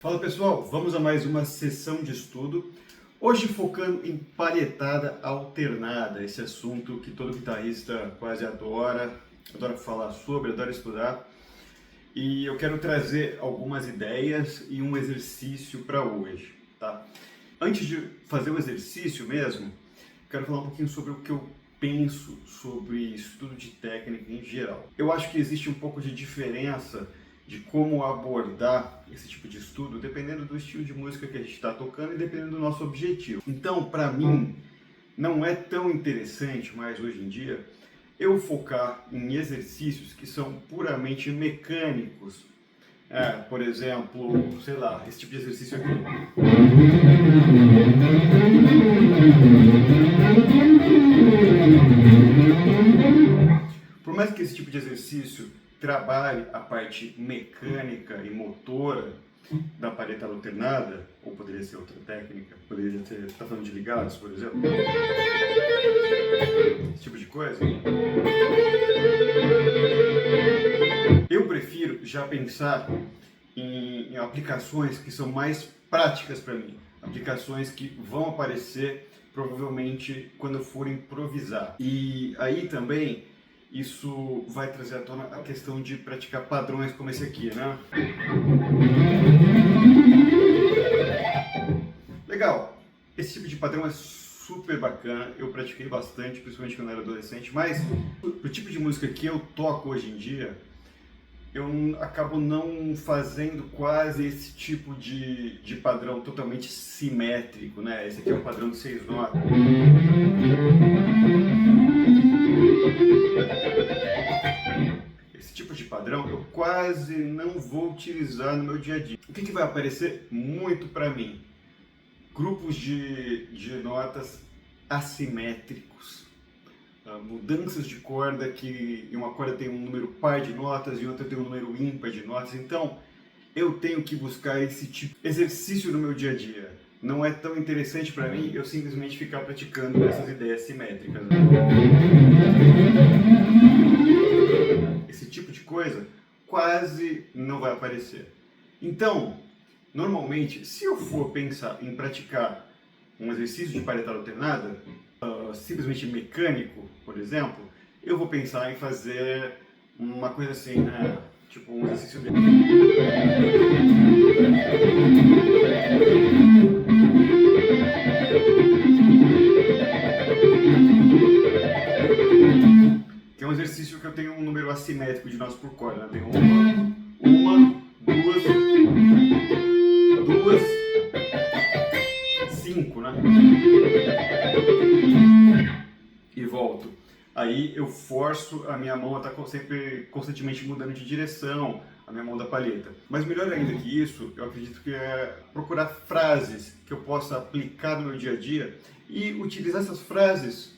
Fala pessoal, vamos a mais uma sessão de estudo, hoje focando em palhetada alternada, esse assunto que todo guitarrista quase adora falar sobre, adora estudar, e eu quero trazer algumas ideias e um exercício para hoje, tá? Antes de fazer o exercício mesmo, quero falar um pouquinho sobre o que eu penso sobre estudo de técnica em geral. Eu acho que existe um pouco de diferença de como abordar esse tipo de estudo, dependendo do estilo de música que a gente está tocando e dependendo do nosso objetivo. Então, para mim, não é tão interessante mais hoje em dia eu focar em exercícios que são puramente mecânicos. Por exemplo, sei lá, esse tipo de exercício aqui. Por mais que esse tipo de exercício trabalhe a parte mecânica e motora da palhetada alternada, ou poderia ser outra técnica, poderia ser, tá falando de ligados, por exemplo, esse tipo de coisa, eu prefiro já pensar em aplicações que são mais práticas para mim, aplicações que vão aparecer provavelmente quando eu for improvisar. E aí também isso vai trazer à tona a questão de praticar padrões como esse aqui, né? Legal, esse tipo de padrão é super bacana, eu pratiquei bastante, principalmente quando eu era adolescente, mas o tipo de música que eu toco hoje em dia, eu acabo não fazendo quase esse tipo de padrão totalmente simétrico, né? Esse aqui é um padrão de 6 notas. Esse tipo de padrão eu quase não vou utilizar no meu dia a dia. O que vai aparecer muito para mim? Grupos de notas assimétricos. Mudanças de corda, que em uma corda tem um número par de notas e outra tem um número ímpar de notas. Então, eu tenho que buscar esse tipo de exercício no meu dia a dia. Não é tão interessante para mim eu simplesmente ficar praticando essas ideias simétricas. Esse tipo de coisa quase não vai aparecer. Então, normalmente, se eu for pensar em praticar um exercício de palhetada alternada, simplesmente mecânico, por exemplo, eu vou pensar em fazer uma coisa assim, né? Tipo um exercício de... Que é um exercício que eu tenho um número assimétrico de notas por corda, né? Tem uma, duas, 5, né? E volto. Aí eu forço a minha mão a estar sempre constantemente mudando de direção, a minha mão da palheta. Mas melhor ainda que isso, eu acredito que é procurar frases que eu possa aplicar no meu dia a dia e utilizar essas frases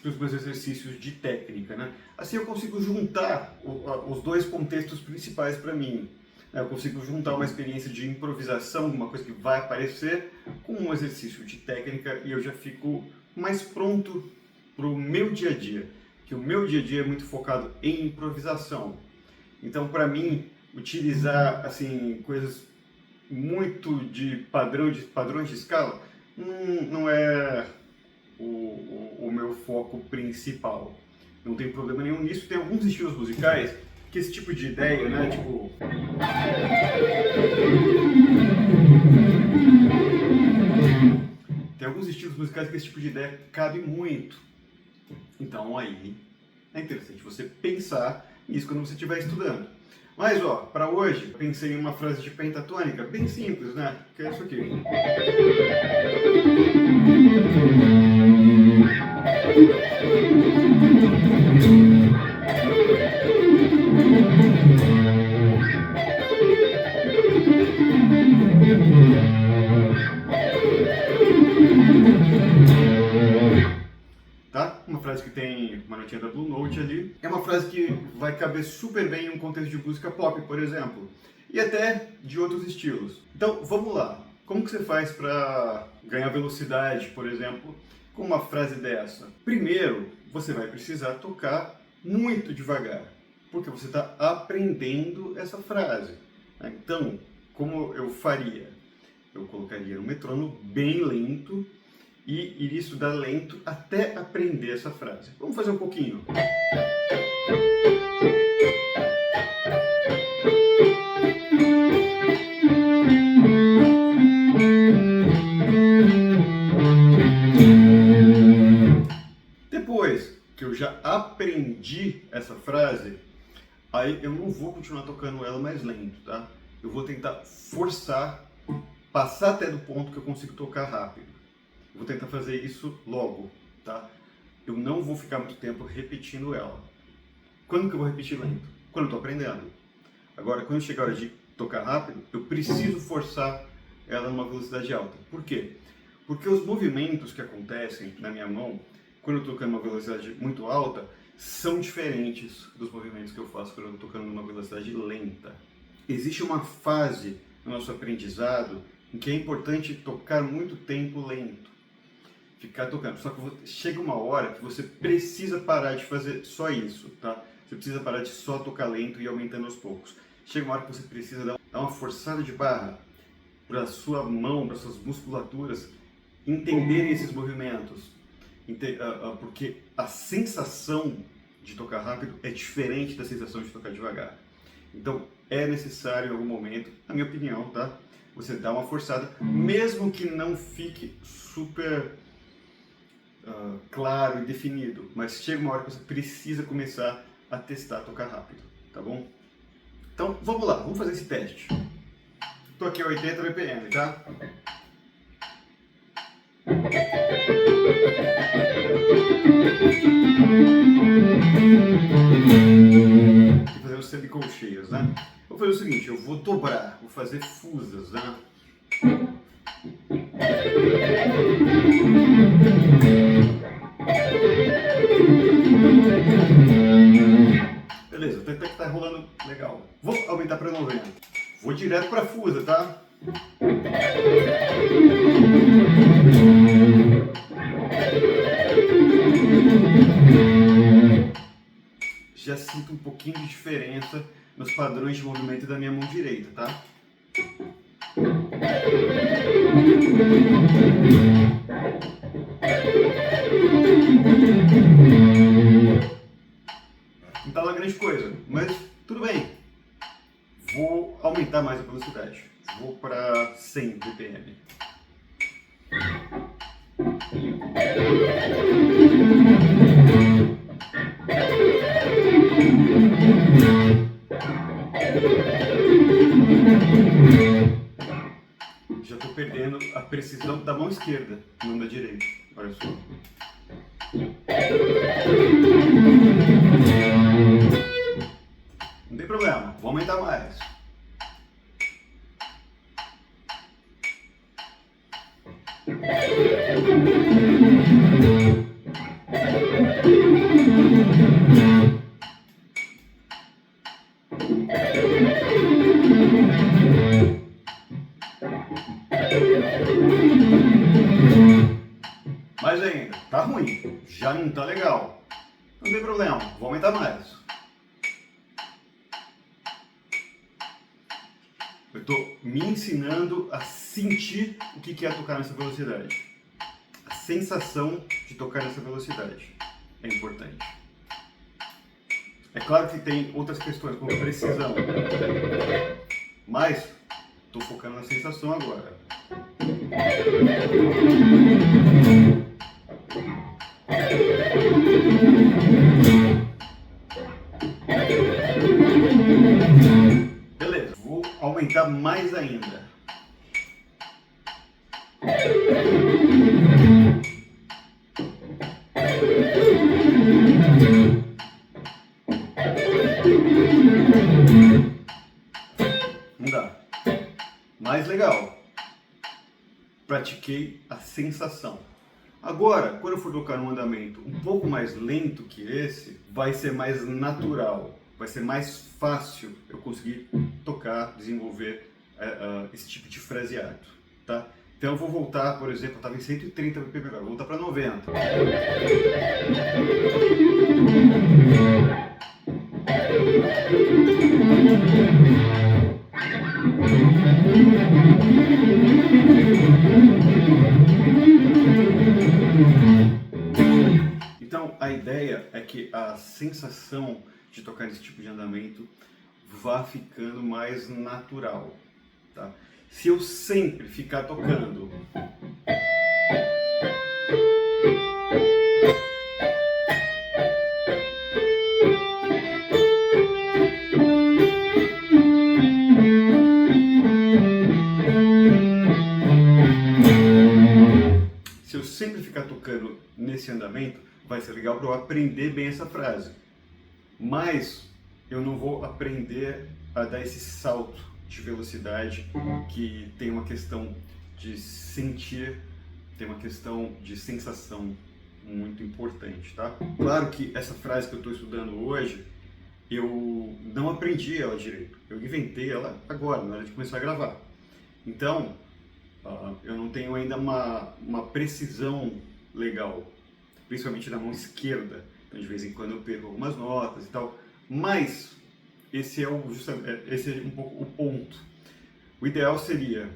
para os meus exercícios de técnica, né? Assim eu consigo juntar os dois contextos principais para mim. Eu consigo juntar uma experiência de improvisação, uma coisa que vai aparecer, com um exercício de técnica e eu já fico mais pronto para o meu dia a dia, que o meu dia a dia é muito focado em improvisação. Então, para mim, utilizar assim coisas muito de padrões de escala não é o meu foco principal. Não tem problema nenhum nisso. Tem alguns estilos musicais que esse tipo de ideia, né, tipo... Tem alguns estilos musicais que esse tipo de ideia cabe muito. Então aí é interessante você pensar nisso quando você estiver estudando. Mas ó, para hoje, pensei em uma frase de pentatônica, bem simples, né? Que é isso aqui. Tá? Uma frase que tem uma notinha da Blue Note ali. É uma frase que vai caber super bem em um contexto de música pop, por exemplo. E até de outros estilos. Então, vamos lá. Como que você faz para ganhar velocidade, por exemplo, com uma frase dessa? Primeiro, você vai precisar tocar muito devagar, porque você está aprendendo essa frase. Então, como eu faria? Eu colocaria um metrônomo bem lento e iria estudar lento até aprender essa frase. Vamos fazer um pouquinho. Depois que eu já aprendi essa frase, aí eu não vou continuar tocando ela mais lento, tá? Eu vou tentar forçar, passar até do ponto que eu consigo tocar rápido. Eu vou tentar fazer isso logo, tá? Eu não vou ficar muito tempo repetindo ela. Quando que eu vou repetir lento? Quando eu estou aprendendo. Agora, quando chegar a hora de tocar rápido, eu preciso forçar ela numa velocidade alta. Por quê? Porque os movimentos que acontecem na minha mão, quando eu estou tocando uma velocidade muito alta, são diferentes dos movimentos que eu faço quando eu estou tocando numa velocidade lenta. Existe uma fase no nosso aprendizado em que é importante tocar muito tempo lento. Ficar tocando. Só que chega uma hora que você precisa parar de fazer só isso, tá? Você precisa parar de só tocar lento e ir aumentando aos poucos. Chega uma hora que você precisa dar uma forçada de barra para a sua mão, para suas musculaturas entenderem esses movimentos. Porque a sensação de tocar rápido é diferente da sensação de tocar devagar. Então é necessário em algum momento, na minha opinião, tá? Você dá uma forçada, mesmo que não fique super claro e definido, mas chega uma hora que você precisa começar a testar tocar rápido, tá bom? Então vamos lá, vamos fazer esse teste. Estou aqui a 80 BPM, tá? Vou fazer os semicolcheios, né? Vou fazer o seguinte, eu vou dobrar, vou fazer fusas, né? Beleza, até que tá rolando legal. Vou aumentar para 90. Vou direto para fusa, tá? Já sinto um pouquinho de diferença nos padrões de movimento da minha mão direita, tá? Não tá lá grande coisa, mas tudo bem. Vou aumentar mais a velocidade. Vou para 100 BPM. Já estou perdendo a precisão da mão esquerda, não da direita. Olha só. Não tem problema, vou aumentar mais. Mais ainda, tá ruim, já não tá legal. Não tem problema, vou aumentar mais. Eu estou me ensinando a sentir o que é tocar nessa velocidade. A sensação de tocar nessa velocidade é importante. É claro que tem outras questões, como precisão, mas estou focando na sensação agora. Beleza, vou aumentar mais ainda. Não dá. Mais legal. Pratiquei a sensação. Agora, quando eu for tocar num andamento um pouco mais lento que esse, vai ser mais natural, vai ser mais fácil eu conseguir tocar, desenvolver esse tipo de fraseado, tá? Então eu vou voltar, por exemplo, eu estava em 130 BPM agora, vou voltar para 90. ideia é que a sensação de tocar nesse tipo de andamento vá ficando mais natural, tá? Se eu sempre ficar tocando nesse andamento, vai ser legal para eu aprender bem essa frase. Mas eu não vou aprender a dar esse salto de velocidade que tem uma questão de sentir, tem uma questão de sensação muito importante, tá? Claro que essa frase que eu estou estudando hoje, eu não aprendi ela direito. Eu inventei ela agora, na hora de começar a gravar. Então, eu não tenho ainda uma precisão legal, principalmente na mão esquerda. Então, de vez em quando eu perco algumas notas e tal. Mas esse é um pouco o ponto. O ideal seria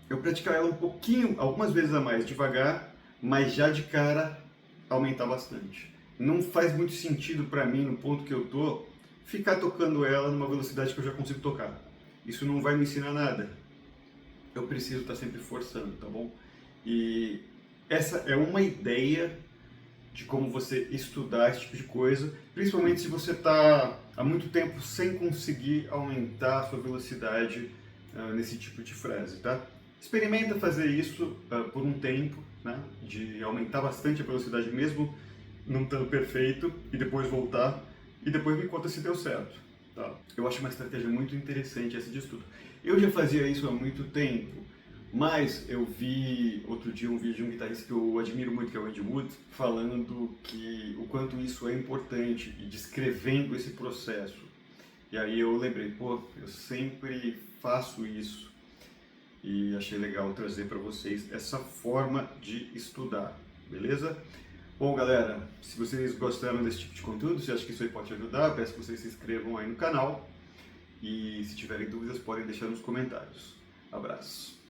eu praticar ela um pouquinho, algumas vezes a mais, devagar, mas já de cara aumentar bastante. Não faz muito sentido para mim, no ponto que eu tô, ficar tocando ela numa velocidade que eu já consigo tocar. Isso não vai me ensinar nada. Eu preciso estar sempre forçando, tá bom? E essa é uma ideia de como você estudar esse tipo de coisa, principalmente se você está há muito tempo sem conseguir aumentar a sua velocidade nesse tipo de frase, tá? Experimenta fazer isso por um tempo, né? De aumentar bastante a velocidade mesmo não estando perfeito, e depois voltar, e depois me conta se deu certo, tá? Eu acho uma estratégia muito interessante essa de estudo. Eu já fazia isso há muito tempo, mas eu vi outro dia um vídeo de um guitarrista que eu admiro muito, que é o Ed Wood, falando que o quanto isso é importante e descrevendo esse processo. E aí eu lembrei, pô, eu sempre faço isso e achei legal trazer para vocês essa forma de estudar, beleza? Bom, galera, se vocês gostaram desse tipo de conteúdo, se acham que isso aí pode ajudar, peço que vocês se inscrevam aí no canal e se tiverem dúvidas podem deixar nos comentários. Abraço!